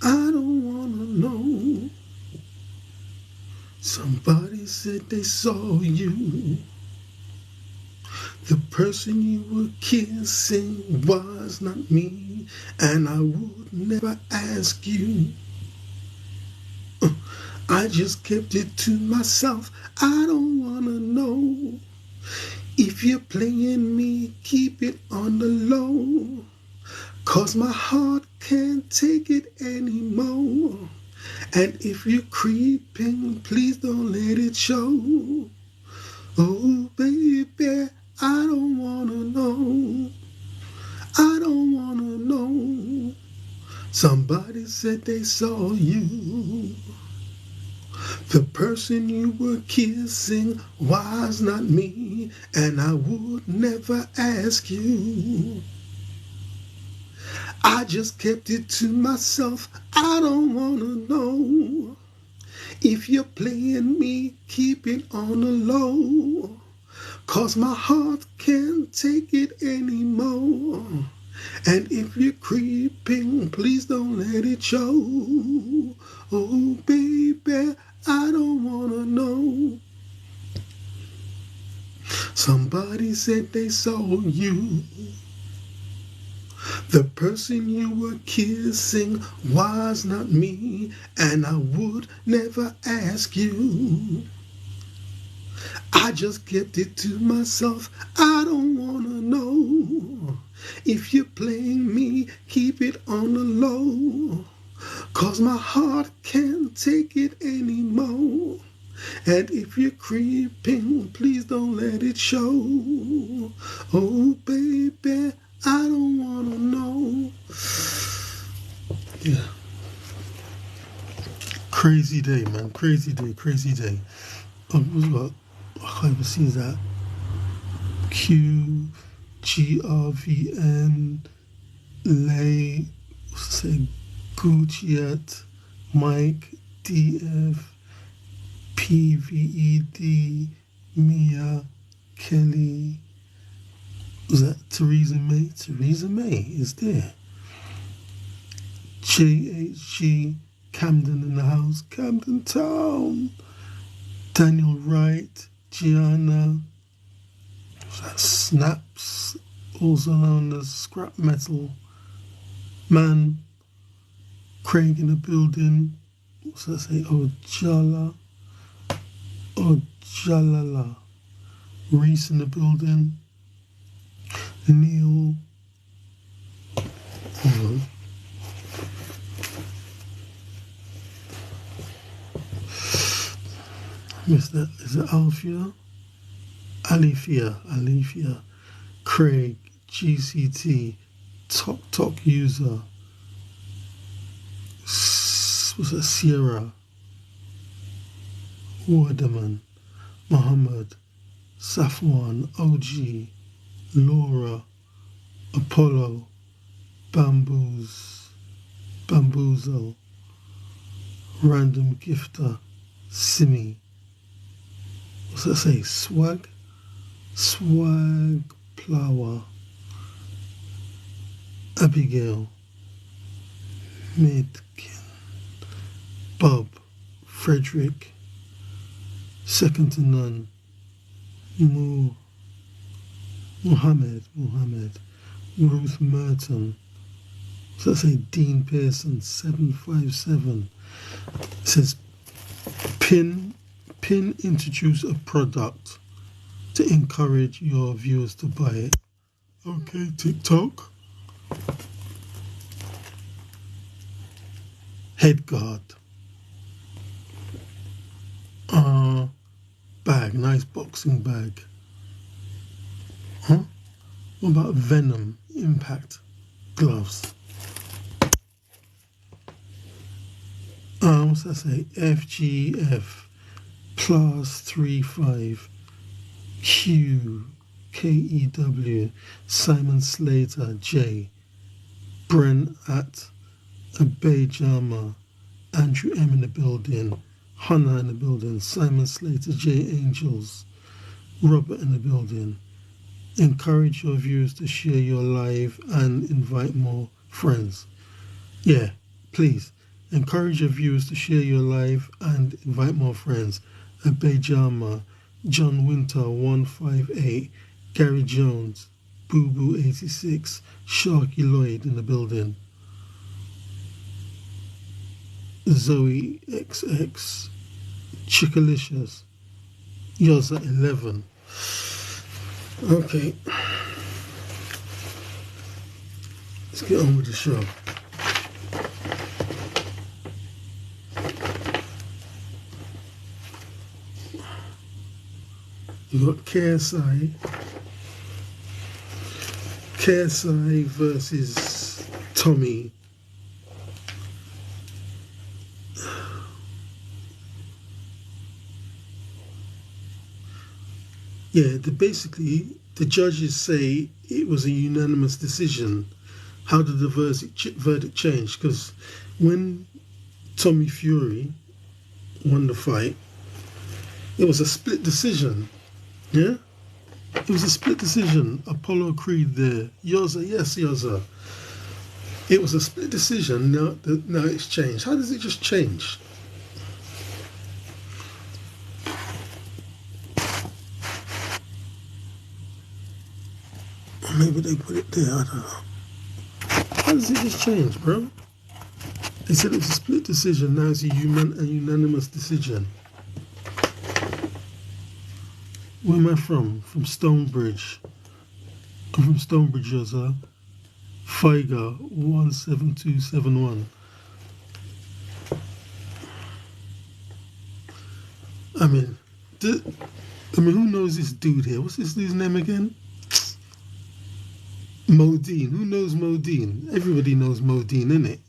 I don't wanna know. Somebody said they saw you. The person you were kissing was not me, and I would never ask you. I just kept it to myself. I don't wanna know. If you're playing me, keep it on the low. 'Cause my heart can't take it anymore. And if you're creeping, please don't let it show. Oh, baby, I don't wanna know. I don't wanna know. Somebody said they saw you. The person you were kissing was not me, and I would never ask you. I just kept it to myself. I don't wanna know. If you're playing me, keep it on the low. 'Cause my heart can't take it anymore. And if you're creeping, please don't let it show. Oh, baby, I don't wanna know. Somebody said they saw you. The person you were kissing was not me, and I would never ask you. I just kept it to myself. I don't wanna know. If you're playing me, keep it on the low. 'Cause my heart can't take it anymore. And if you're creeping, please don't let it show. Oh, baby, I don't wanna know. Yeah. Crazy day, man. Crazy day, crazy day. What? I can't even see that. QGRVN Lay, say Gucciat, Mike DF, PVED, Mia, Kelly. Was that Theresa May? Theresa May is there. JHG, Camden in the house, Camden Town. Daniel Wright, Gianna. That Snaps, also known as Scrap Metal. Man, Craig in the building. What's that say? Ojalala. Reese in the building. Neil. Hold on. Missed that. Is it Alfia? Alifia. Craig. GCT. Talk user. Was it Sierra? Warderman. Muhammad. Safwan. OG. Laura. Apollo. Bamboozle. Random Gifter. Simi. What's that say? Swag Plower. Abigail. Midkin. Bob. Frederick. Second to none. Muhammad. Ruth Merton. What's that say? Dean Pearson. 757. It says Pin introduce a product to encourage your viewers to buy it. Okay, TikTok. Headguard. Bag, nice boxing bag. Huh? What about Venom Impact gloves? What's that say? FGF plus 35 KEW Simon Slater J Bren at Abejama Andrew M in the building, Hannah in the building, Simon Slater J Angels, Robert in the building. Encourage your viewers to share your live and invite more friends. Yeah, please. Encourage your viewers to share your live and invite more friends. Abejama, John Winter 158, Gary Jones, Boo Boo 86, Sharky Lloyd in the building. Zoe XX, Chickalicious, Yoza 11. Okay. Let's get on with the show. You got KSI versus Tommy. Yeah, basically the judges say it was a unanimous decision. How did the verdict change? Because when Tommy Fury won the fight, it was a split decision. Yeah? It was a split decision. Apollo Creed there. Yoza, yes, Yoza. It was a split decision. Now it's changed. How does it just change? Maybe they put it there, I don't know. How does it just change, bro? They said it was a split decision, now it's a unanimous decision. Where am I from? From Stonebridge. I'm from Stonebridge, Yoza. Figer 17271. I mean, who knows this dude here? What's this dude's name again? Moton. Who knows Moton? Everybody knows Moton, innit?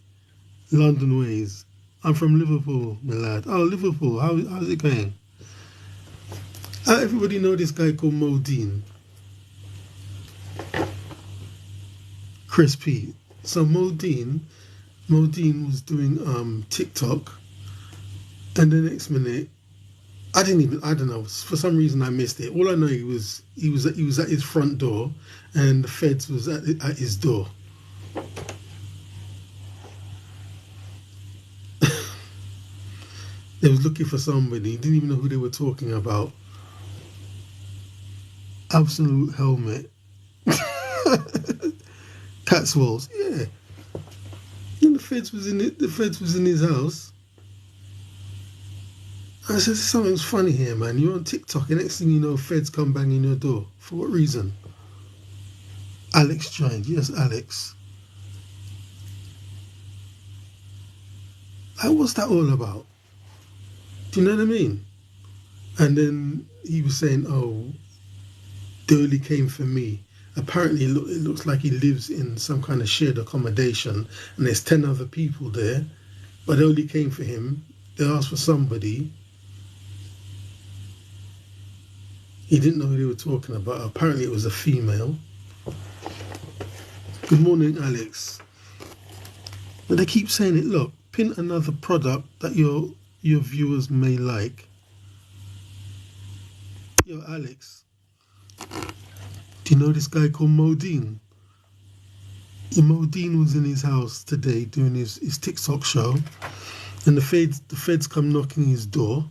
London ways. I'm from Liverpool, my lad. Oh, Liverpool. How's it going? Everybody know this guy called Moton. Chris P. So Moton was doing TikTok, and the next minute, I don't know. For some reason, I missed it. All I know, he was at his front door, and the feds was at his door. They was looking for somebody. He didn't even know who they were talking about. Absolute helmet. Catswolds, yeah. And the feds was in it. The feds was in his house. I said, something's funny here, man. You're on TikTok, and next thing you know, feds come banging your door. For what reason? Alex joined. Yes, Alex. What's that all about? Do you know what I mean? And then he was saying, oh, they only came for me. Apparently, it looks like he lives in some kind of shared accommodation, and there's 10 other people there, but they only came for him. They asked for somebody. He didn't know who they were talking about. Apparently, it was a female. Good morning, Alex. But they keep saying it. Look, pin another product that your viewers may like. Yo, Alex. Do you know this guy called Moton? Moton was in his house today doing his TikTok show, and the feds come knocking his door.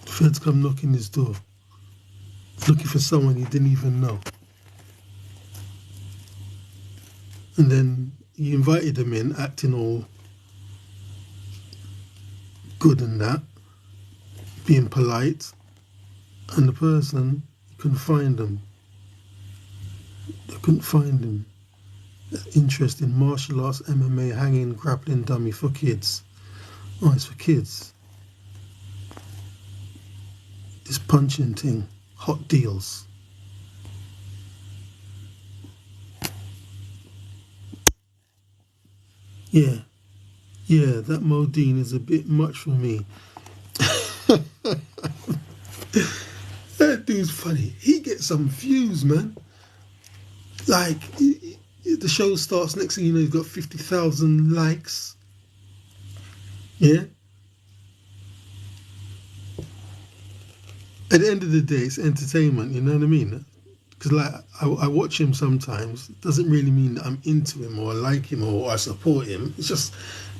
The feds come knocking his door, looking for someone he didn't even know. And then he invited them in, acting all good and that, being polite, and the person, couldn't find them. They couldn't find him. Interest in martial arts, MMA, hanging, grappling dummy for kids. Oh, it's for kids. This punching thing, hot deals. Yeah, that Moton is a bit much for me. That dude's funny. He gets some views, man. Like, the show starts, next thing you know, he's got 50,000 likes. Yeah? At the end of the day, it's entertainment, you know what I mean? because like I watch him sometimes. It doesn't really mean that I'm into him or I like him or I support him. It's just,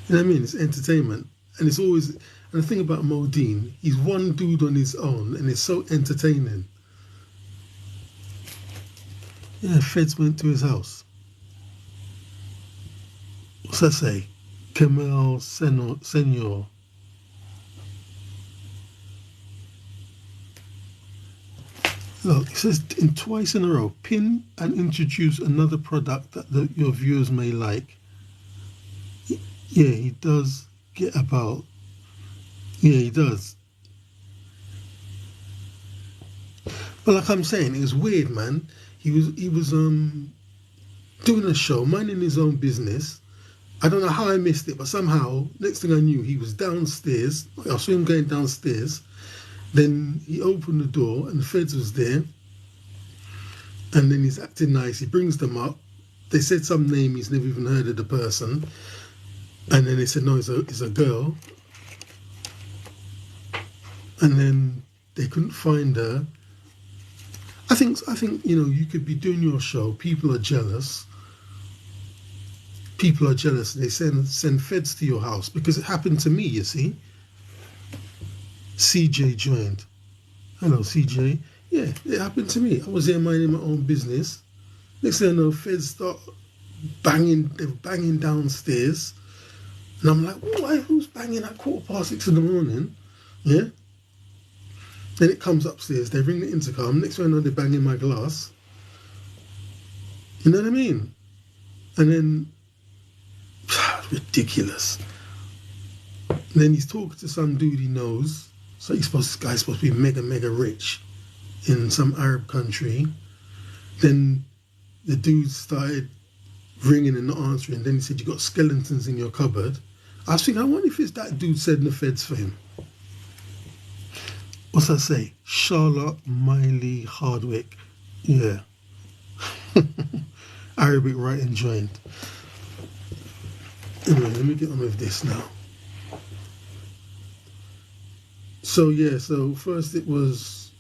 you know what I mean? It's entertainment. And it's always, and the thing about Modine, he's one dude on his own and it's so entertaining. Yeah, feds went to his house. What's that say? Curmel Senor. Look, it says in twice in a row, pin and introduce another product that your viewers may like. Yeah, he does get about. Yeah, he does. But like I'm saying, it was weird, man. He was doing a show, minding his own business. I don't know how I missed it, but somehow, next thing I knew, he was downstairs. I saw him going downstairs. Then he opened the door and the feds was there. And then he's acting nice. He brings them up. They said some name, he's never even heard of the person. And then they said, no, it's a girl. And then they couldn't find her. I think you could be doing your show. People are jealous. People are jealous. They send feds to your house because it happened to me. You see, CJ joined. Hello, CJ. Yeah, it happened to me. I was there minding my own business. Next thing I know, feds start banging. They're banging downstairs, and I'm like, why? Who's banging at 6:15 in the morning? Yeah. Then it comes upstairs, they ring the intercom, next thing I know they're banging my glass. You know what I mean? And then, ridiculous. And then he's talking to some dude he knows, so this guy's supposed to be mega, mega rich in some Arab country. Then the dude started ringing and not answering, then he said, you got skeletons in your cupboard. I was thinking, I wonder if it's that dude setting the feds for him. What's that say? Charlotte Miley Hardwick. Yeah. Arabic writing joint. Anyway, let me get on with this now. So yeah, so first it was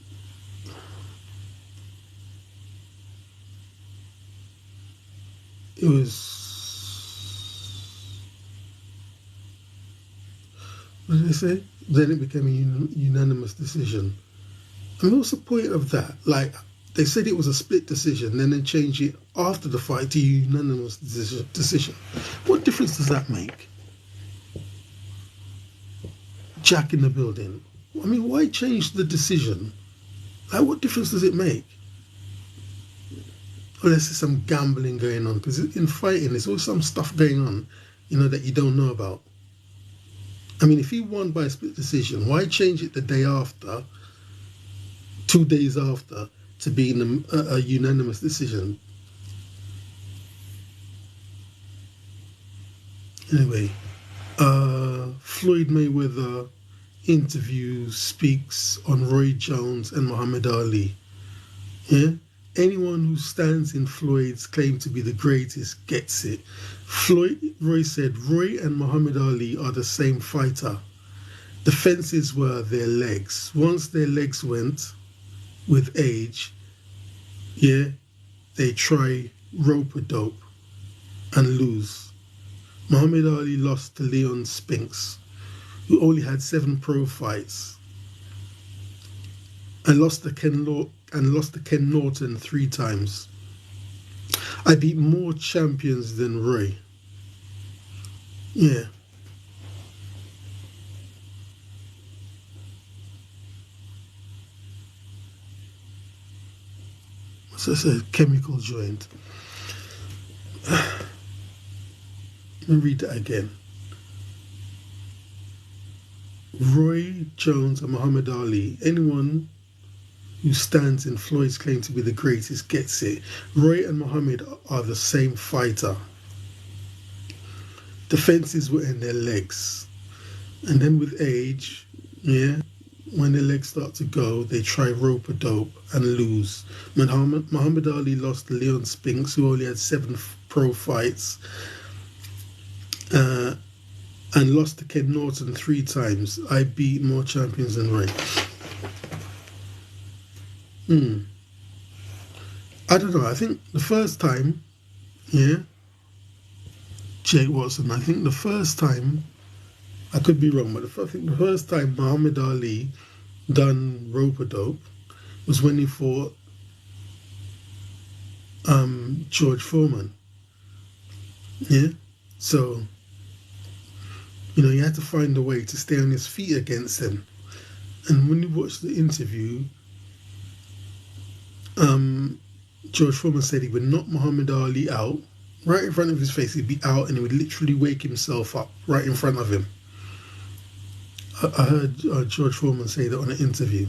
what did they say? Then it became a unanimous decision. And what's the point of that? Like, they said it was a split decision, then they changed it after the fight to a unanimous decision. What difference does that make? Jack in the building. I mean, why change the decision? Like, what difference does it make? Unless there's some gambling going on, because in fighting, there's always some stuff going on, that you don't know about. I mean, if he won by a split decision, why change it the day after, 2 days after, to be a unanimous decision? Anyway, Floyd Mayweather interview speaks on Roy Jones and Muhammad Ali. Yeah? Anyone who stands in Floyd's claim to be the greatest gets it. Roy said, Roy and Muhammad Ali are the same fighter. The fences were their legs. Once their legs went, with age, yeah, they try rope-a-dope and lose. Muhammad Ali lost to Leon Spinks, who only had 7 pro fights, and lost to Ken Norton 3 times. I beat more champions than Roy. Yeah. So it's a chemical joint. Let me read that again. Roy Jones and Muhammad Ali. Anyone who stands in Floyd's claim to be the greatest gets it. Roy and Muhammad are the same fighter. The fences were in their legs. And then with age, yeah, when their legs start to go, they try rope-a-dope and lose. Muhammad Ali lost to Leon Spinks, who only had 7 pro fights, and lost to Ken Norton 3 times. I beat more champions than Roy. I don't know. I think the first time, yeah, Jake Watson. I think the first time, I could be wrong, but I think the first time Muhammad Ali done rope-a-dope was when he fought George Foreman. Yeah, so he had to find a way to stay on his feet against him. And when you watch the interview, George Foreman said he would knock Muhammad Ali out right in front of his face. He'd be out and he would literally wake himself up right in front of him. I heard George Foreman say that on an interview.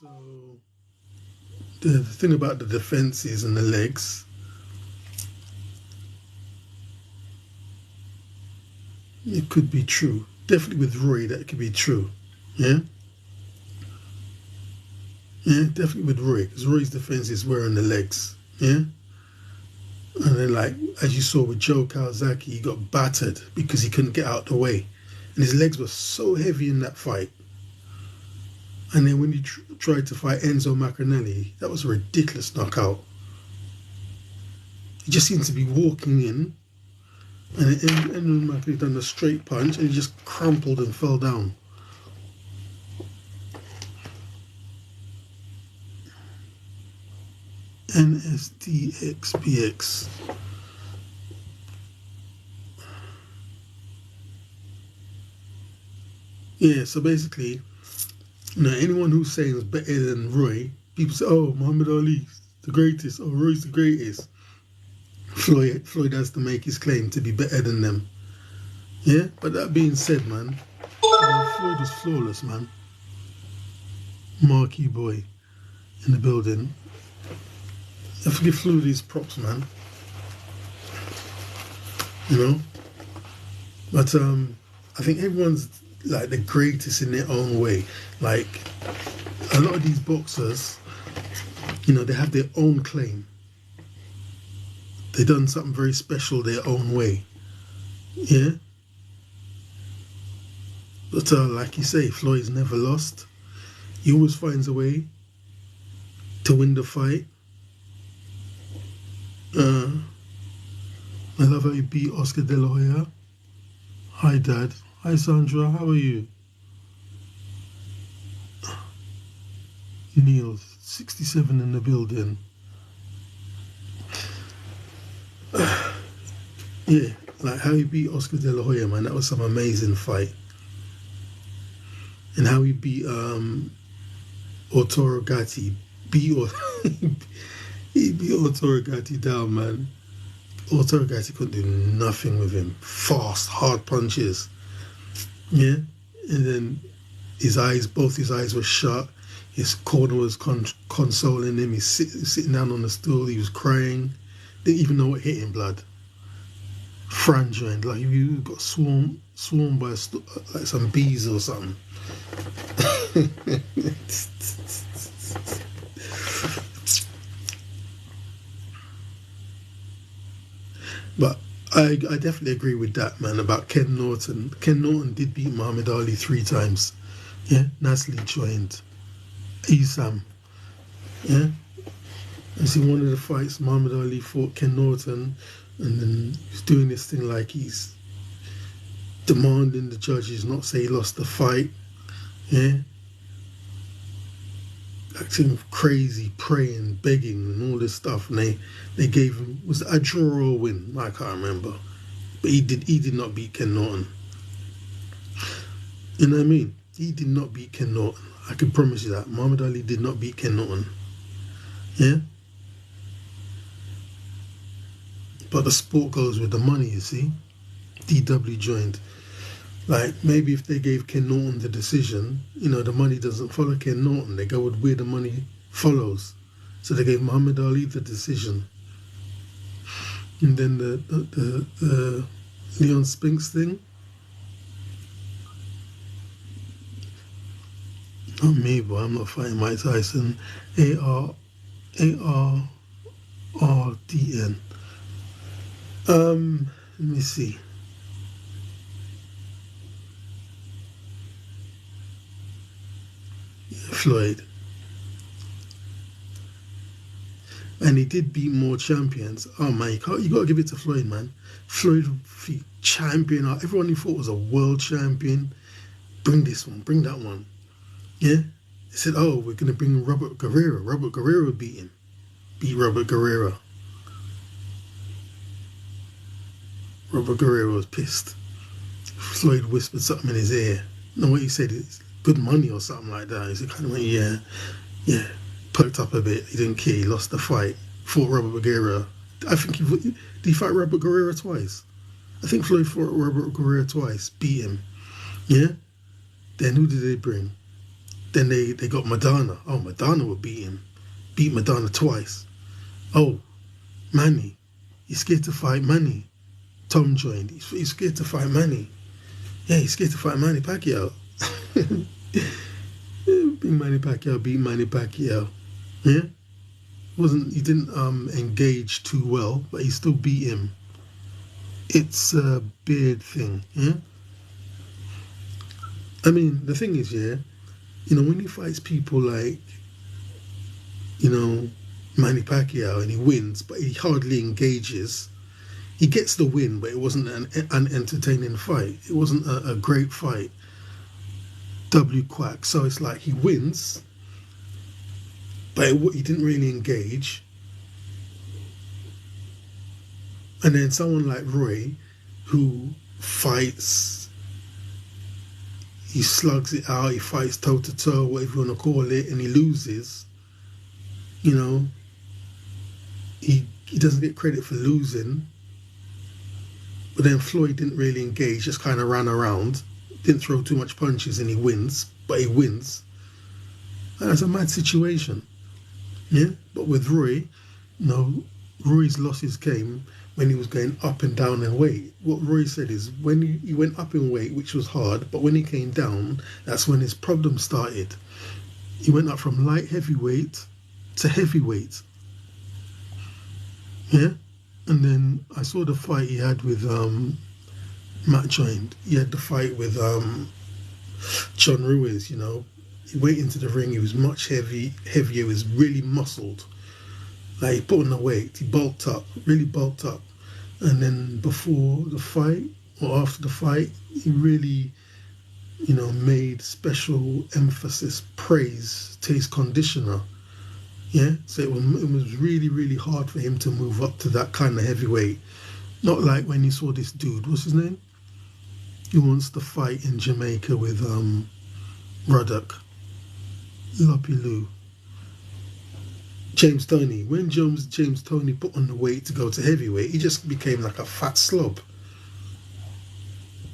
So the thing about the defenses and the legs, it could be true. Definitely with Roy, that could be true. Yeah? Yeah, definitely with Roy, because Roy's defenses were on the legs. Yeah? And then, like, as you saw with Joe Kawasaki, he got battered because he couldn't get out the way. And his legs were so heavy in that fight. And then when he tried to fight Enzo Maccarinelli, that was a ridiculous knockout. He just seemed to be walking in, and Enzo Maccarinelli done a straight punch, and he just crumpled and fell down. NSDXBX. Yeah, so basically, anyone who's saying is better than Roy, people say, oh, Muhammad Ali's the greatest, or Roy's the greatest. Floyd has to make his claim to be better than them. Yeah, but that being said, man, Floyd was flawless, man. Marquee boy in the building. I have to give Floyd his props, man. But I think everyone's like the greatest in their own way. Like a lot of these boxers, they have their own claim. They done something very special their own way. Yeah. But like you say, Floyd's never lost. He always finds a way to win the fight. I love how he beat Oscar De La Hoya. Hi, Dad. Hi, Sandra. How are you? Neil, 67 in the building. Yeah, like how he beat Oscar De La Hoya, man. That was some amazing fight. And how he beat Arturo Gatti. He beat Arturo Gatti down, man. Arturo Gatti couldn't do nothing with him. Fast, hard punches. Yeah, and then both his eyes were shut. His corner was consoling him. He's sitting down on the stool. He was crying. Didn't even know what hit him, blood. Franjoined, like you got swarmed by like some bees or something. But I definitely agree with that, man, about Ken Norton. Ken Norton did beat Muhammad Ali 3 times. Yeah, Nasli joined. Isam. Yeah. I see one of the fights, Muhammad Ali fought Ken Norton, and then he's doing this thing like he's demanding the judges not say he lost the fight. Yeah. Acting crazy, praying, begging, and all this stuff. And they gave him, was it a draw or a win? I can't remember. But he did not beat Ken Norton. You know what I mean? He did not beat Ken Norton. I can promise you that. Muhammad Ali did not beat Ken Norton. Yeah? But the sport goes with the money, you see? DW joined. Like, maybe if they gave Ken Norton the decision, the money doesn't follow Ken Norton. They go with where the money follows. So they gave Muhammad Ali the decision. And then the Leon Spinks thing. Not me, but I'm not fighting Mike Tyson. ARRDN. Let me see. Floyd. And he did beat more champions. Oh man, you got to give it to Floyd, man. Floyd champion. Everyone he thought was a world champion. Bring this one, bring that one. Yeah? They said, oh, we're going to bring Robert Guerrero. Robert Guerrero beat Robert Guerrero. Robert Guerrero was pissed. Floyd whispered something in his ear. No, what he said is good money or something like that. He kind of went, yeah. Perked up a bit. He didn't care. He lost the fight. Fought Robert Guerrero. I think did he fight Robert Guerrero twice? I think Floyd fought Robert Guerrero twice. Beat him. Yeah? Then who did they bring? Then they got Madonna. Oh, Madonna would beat him. Beat Madonna twice. Oh, Manny. He's scared to fight Manny. Tom joined. He's scared to fight Manny. Yeah, he's scared to fight Manny Pacquiao. Big Manny Pacquiao beat Manny Pacquiao. Yeah? He didn't engage too well, but he still beat him. It's a beard thing, yeah? I mean, the thing is, yeah, when he fights people like, Manny Pacquiao and he wins, but he hardly engages. He gets the win, but it wasn't an entertaining fight. It wasn't a great fight. W quack. So it's like he wins, but he didn't really engage. And then someone like Roy, who fights, he slugs it out, he fights toe-to-toe, whatever you want to call it, and he loses. He doesn't get credit for losing. But then Floyd didn't really engage, just kind of ran around, didn't throw too much punches, and he wins. But he wins. And that's a mad situation. Yeah? But with Roy, Roy's losses came when he was going up and down in weight. What Roy said is when he went up in weight, which was hard, but when he came down, that's when his problem started. He went up from light heavyweight to heavyweight. Yeah? And then I saw the fight he had with Matt joined. He had the fight with John Ruiz, He went into the ring, he was much heavier, he was really muscled. Like he put on the weight, he bulked up, really bulked up. And then before the fight or after the fight, he really, made special emphasis, praise to his conditioner. Yeah, so it was really, really hard for him to move up to that kind of heavyweight. Not like when you saw this dude, what's his name? He wants to fight in Jamaica with Ruddock, Loppy Lou. James Toney. When James Toney put on the weight to go to heavyweight, he just became like a fat slob.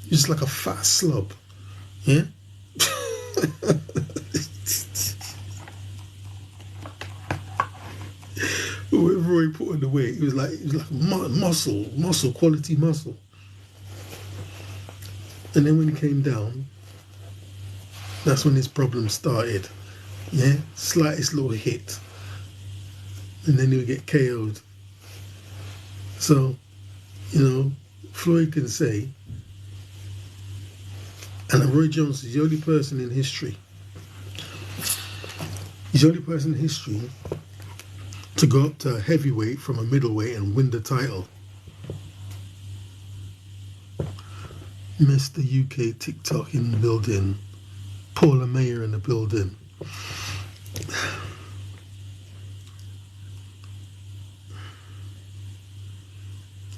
Just like a fat slob. Yeah? Whenever he put on the weight, it was like muscle, quality muscle. And then when he came down, that's when his problem started. Yeah, slightest little hit, and then he would get KO'd. So, Floyd can say, and Roy Jones is the only person in history. He's the only person in history to go up to a heavyweight from a middleweight and win the title. Mr. UK TikTok in the building. Paula Mayer in the building.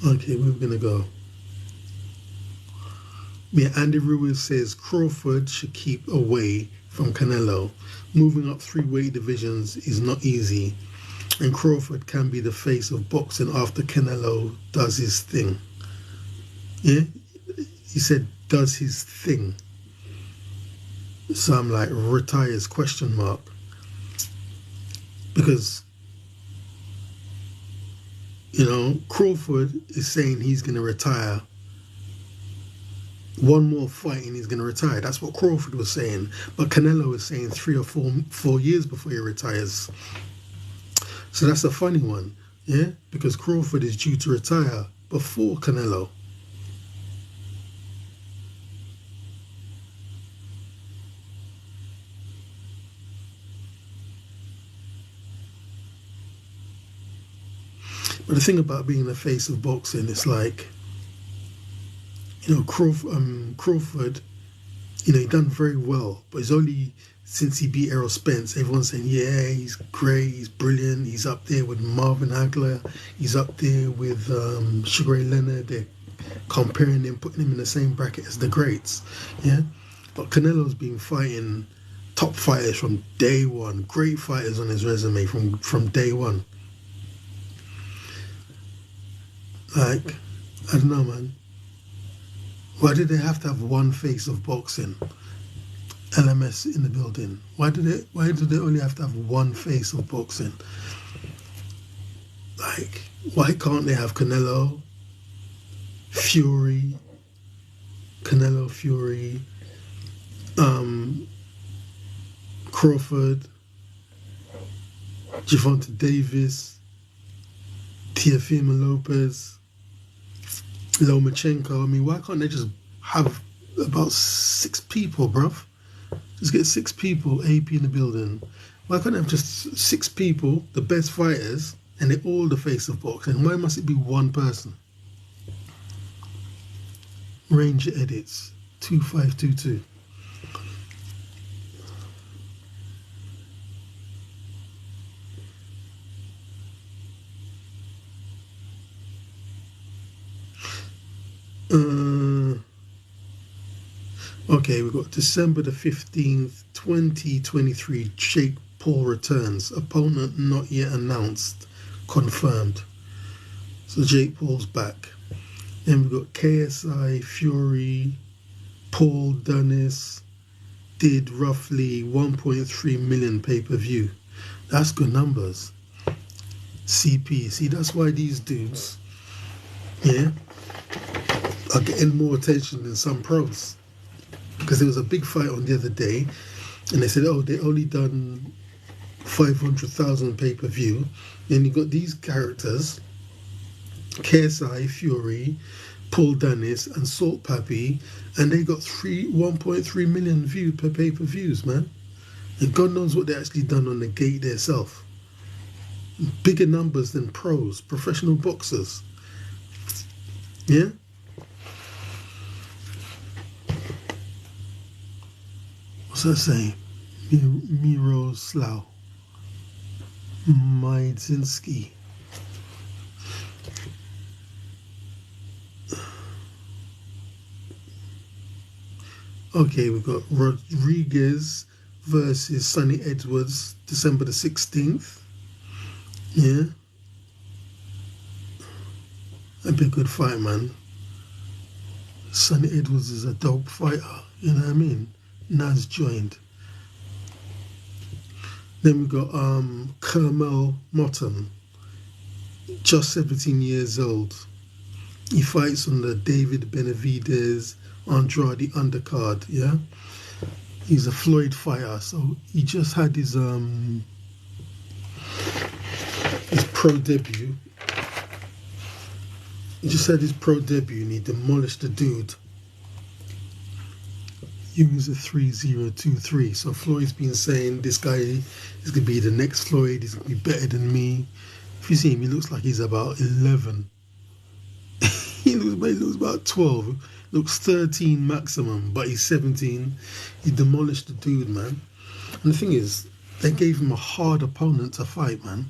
Okay, we're going to go. Yeah, Andy Ruiz says Crawford should keep away from Canelo. Moving up 3 weight divisions is not easy. And Crawford can be the face of boxing after Canelo does his thing. Yeah? He said, does his thing. So I'm like, retires, question mark. Because, Crawford is saying he's going to retire. One more fight and he's going to retire. That's what Crawford was saying. But Canelo is saying 3 or 4 years before he retires. So that's a funny one, yeah? Because Crawford is due to retire before Canelo. But the thing about being the face of boxing, it's like, Crawford, he done very well, but it's only since he beat Errol Spence, everyone's saying, yeah, he's great, he's brilliant, he's up there with Marvin Hagler, he's up there with Sugar Ray Leonard. They're comparing him, putting him in the same bracket as the greats, yeah. But Canelo's been fighting top fighters from day one, great fighters on his resume from day one. Like, I don't know, man. Why did they have to have one face of boxing? LMS in the building. Why do they only have to have one face of boxing? Like, why can't they have Canelo, Fury, Crawford, Gervonta Davis, Teofimo Lopez, Lomachenko? I mean, why can't they just have about 6 people, bruv? Just get 6 people, AP in the building. Why can't they have just 6 people, the best fighters, and they're all the face of boxing? Why must it be one person? Ranger edits 2522. Okay, we've got December the 15th, 2023. Jake Paul returns. Opponent not yet announced. Confirmed. So Jake Paul's back. Then we've got KSI, Fury, Paul, Dannis. Did roughly 1.3 million pay-per-view. That's good numbers. CP. See, that's why these dudes, yeah, are getting more attention than some pros. Because there was a big fight on the other day, and they said, oh, they only done 500,000 pay-per-view. Then you got these characters, KSI, Fury, Paul Dannis, and Saltpapi, and they got 1.3 million views per pay-per-views, man. And God knows what they actually done on the gate themselves. Bigger numbers than pros, professional boxers. Yeah? What's that saying? Miroslav Maidzinski. Okay, we've got Rodriguez versus Sonny Edwards, December the 16th. Yeah. That'd be a good fight, man. Sonny Edwards is a dope fighter, you know what I mean? Nas joined. Then we got Curmel Moton, just 17 years old. He fights on the David Benavidez Andrade undercard, yeah? He's a Floyd fighter, so he just had his pro debut. He just had his pro debut and he demolished the dude. He was a 3-0-2-3. So Floyd's been saying this guy is going to be the next Floyd, he's going to be better than me. If you see him, he looks like he's about 11. he looks about 12. Looks 13 maximum, but he's 17. He demolished the dude, man. And the thing is, they gave him a hard opponent to fight, man.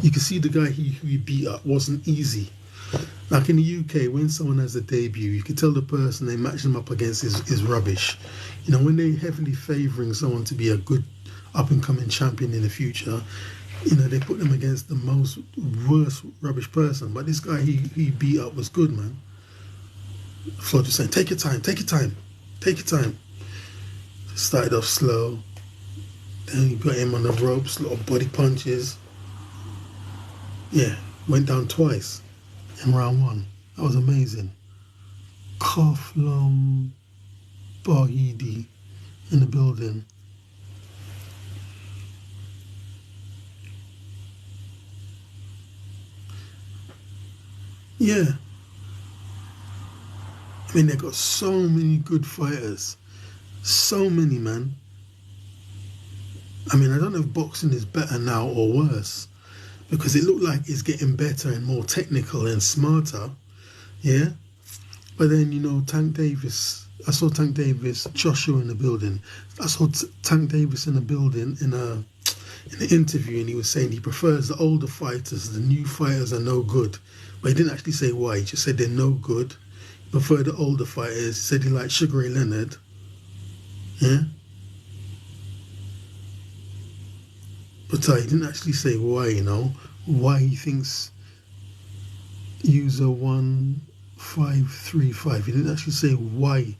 You can see the guy who he beat up wasn't easy. Like in the UK, when someone has a debut, you can tell the person they match them up against is rubbish. You know, when they're heavily favouring someone to be a good up-and-coming champion in the future, you know, they put them against the worst rubbish person. But this guy he beat up was good, man. Floyd was saying, take your time, take your time, take your time. Started off slow. Then you got him on the ropes, little body punches. Yeah, went down twice in round 1. That was amazing. Koflom Bahidi in the building. Yeah. I mean, they got so many good fighters. So many, man. I mean, I don't know if boxing is better now or worse, because it looked like it's getting better and more technical and smarter. Yeah. But then, you know, Tank Davis, I saw Tank Davis, Joshua in the building. I saw Tank Davis in the building in an interview, and he was saying he prefers the older fighters. The new fighters are no good. But he didn't actually say why. He just said they're no good. He preferred the older fighters. He said he liked Sugar Ray Leonard. Yeah. But he didn't actually say why, you know, why he thinks user 1535. He didn't actually say why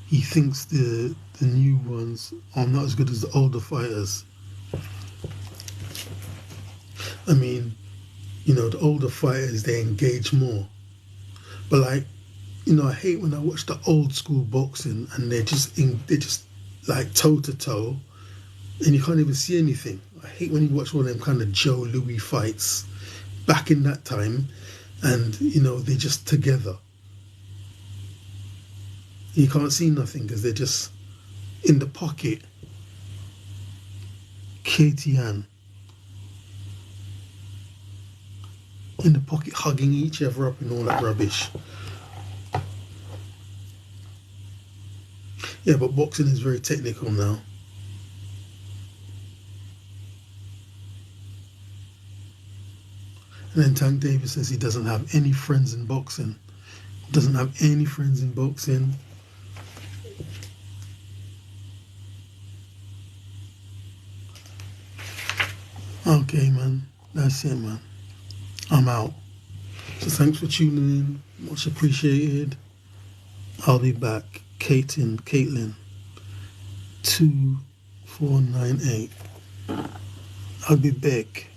he thinks the new ones are not as good as the older fighters. I mean, you know, the older fighters, they engage more. But like, you know, I hate when I watch the old school boxing and they're just like toe to toe, and you can't even see anything. I hate when you watch all them kind of Joe Louis fights back in that time, and you know, they're just together. You can't see nothing because they're just in the pocket. KTN in the pocket, hugging each other up and all that rubbish. Yeah, but boxing is very technical now. And then Tank Davis says he doesn't have any friends in boxing. Doesn't have any friends in boxing. Okay, man. That's it, man. I'm out. So thanks for tuning in. Much appreciated. I'll be back. Caitlin 2498. I'll be back.